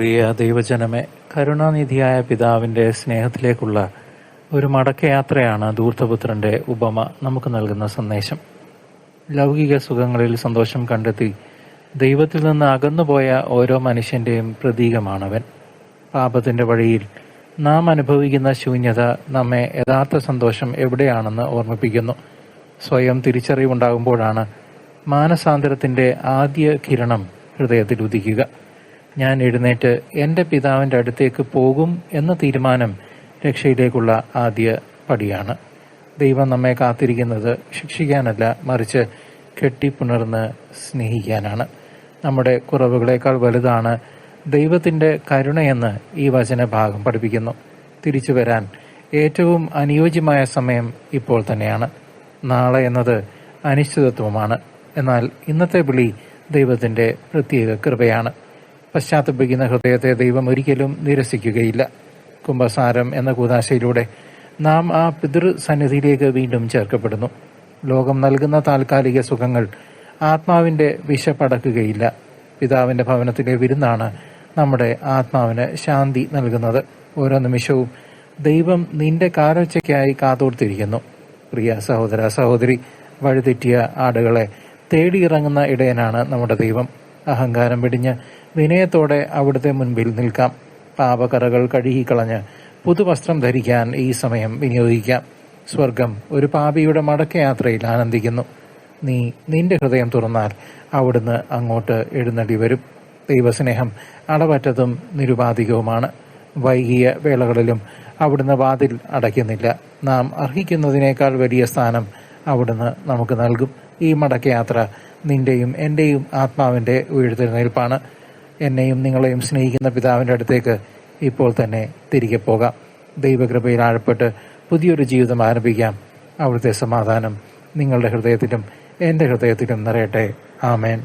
പ്രിയ ദൈവജനമേ, കരുണാനിധിയായ പിതാവിന്റെ സ്നേഹത്തിലേക്കുള്ള ഒരു മടക്കയാത്രയാണ് ധൂർത്തപുത്രന്റെ ഉപമ നമുക്ക് നൽകുന്ന സന്ദേശം. ലൗകിക സുഖങ്ങളിൽ സന്തോഷം കണ്ടെത്തി ദൈവത്തിൽ നിന്ന് അകന്നുപോയ ഓരോ മനുഷ്യന്റെയും പ്രതീകമാണവൻ. പാപത്തിന്റെ വഴിയിൽ നാം അനുഭവിക്കുന്ന ശൂന്യത നമ്മെ യഥാർത്ഥ സന്തോഷം എവിടെയാണെന്ന് ഓർമ്മിപ്പിക്കുന്നു. സ്വയം തിരിച്ചറിവുണ്ടാകുമ്പോഴാണ് മാനസാന്തരത്തിന്റെ ആദ്യ കിരണം ഹൃദയത്തിൽ ഉദിക്കുക. ഞാൻ എഴുന്നേറ്റ് എൻ്റെ പിതാവിൻ്റെ അടുത്തേക്ക് പോകും എന്ന തീരുമാനം രക്ഷയിലേക്കുള്ള ആദ്യ പടിയാണ്. ദൈവം നമ്മെ കാത്തിരിക്കുന്നത് ശിക്ഷിക്കാനല്ല, മറിച്ച് കെട്ടിപ്പുണർന്ന് സ്നേഹിക്കാനാണ്. നമ്മുടെ കുറവുകളേക്കാൾ വലുതാണ് ദൈവത്തിൻ്റെ കരുണയെന്ന് ഈ വചനഭാഗം പഠിപ്പിക്കുന്നു. തിരിച്ചു വരാൻ ഏറ്റവും അനുയോജ്യമായ സമയം ഇപ്പോൾ തന്നെയാണ്. നാളെ എന്നത് അനിശ്ചിതത്വമാണ്. എന്നാൽ ഇന്നത്തെ വിളി ദൈവത്തിൻ്റെ പ്രത്യേക കൃപയാണ്. പശ്ചാത്തപിക്കുന്ന ഹൃദയത്തെ ദൈവം ഒരിക്കലും നിരസിക്കുകയില്ല. കുംഭസാരം എന്ന കൂദാശയിലൂടെ നാം ആ പിതൃസന്നിധിയിലേക്ക് വീണ്ടും ചേർക്കപ്പെടുന്നു. ലോകം നൽകുന്ന താൽക്കാലിക സുഖങ്ങൾ ആത്മാവിന്റെ വിശപ്പടക്കുകയില്ല. പിതാവിന്റെ ഭവനത്തിലെ വിരുന്നാണ് നമ്മുടെ ആത്മാവിന് ശാന്തി നൽകുന്നത്. ഓരോ നിമിഷവും ദൈവം നിന്റെ കാലൊച്ചയ്ക്കായി കാതോർത്തിരിക്കുന്നു. പ്രിയ സഹോദര സഹോദരി, വഴിതെറ്റിയ ആടുകളെ തേടിയിറങ്ങുന്ന ഇടയനാണ് നമ്മുടെ ദൈവം. അഹങ്കാരം വെടിഞ്ഞ് വിനയത്തോടെ അവിടുത്തെ മുൻപിൽ നിൽക്കാം. പാപകറകൾ കഴുകിക്കളഞ്ഞ് പുതുവസ്ത്രം ധരിക്കാൻ ഈ സമയം വിനിയോഗിക്കാം. സ്വർഗം ഒരു പാപിയുടെ മടക്കയാത്രയിൽ ആനന്ദിക്കുന്നു. നീ നിന്റെ ഹൃദയം തുറന്നാൽ അവിടുന്ന് അങ്ങോട്ട് എഴുന്നള്ളി വരും. ദൈവസ്നേഹം അളവറ്റതും നിരുപാധികവുമാണ്. വൈകിയ വേളകളിലും അവിടുന്ന് വാതിൽ അടയ്ക്കുന്നില്ല. നാം അർഹിക്കുന്നതിനേക്കാൾ വലിയ സ്ഥാനം അവിടുന്ന് നമുക്ക് നൽകും. ഈ മടക്കയാത്ര നിന്റെയും എന്റെയും ആത്മാവിന്റെ ഉയർത്തെഴുന്നേൽപ്പാണ്. എന്നെയും നിങ്ങളെയും സ്നേഹിക്കുന്ന പിതാവിന്റെ അടുത്തേക്ക് ഇപ്പോൾ തന്നെ തിരികെ പോകാം. ദൈവകൃപയിൽ ആഴപ്പെട്ട് പുതിയൊരു ജീവിതം ആരംഭിക്കാം. അവിടുത്തെ സമാധാനം നിങ്ങളുടെ ഹൃദയത്തിലും എൻ്റെ ഹൃദയത്തിലും നിറയട്ടെ. ആമേൻ.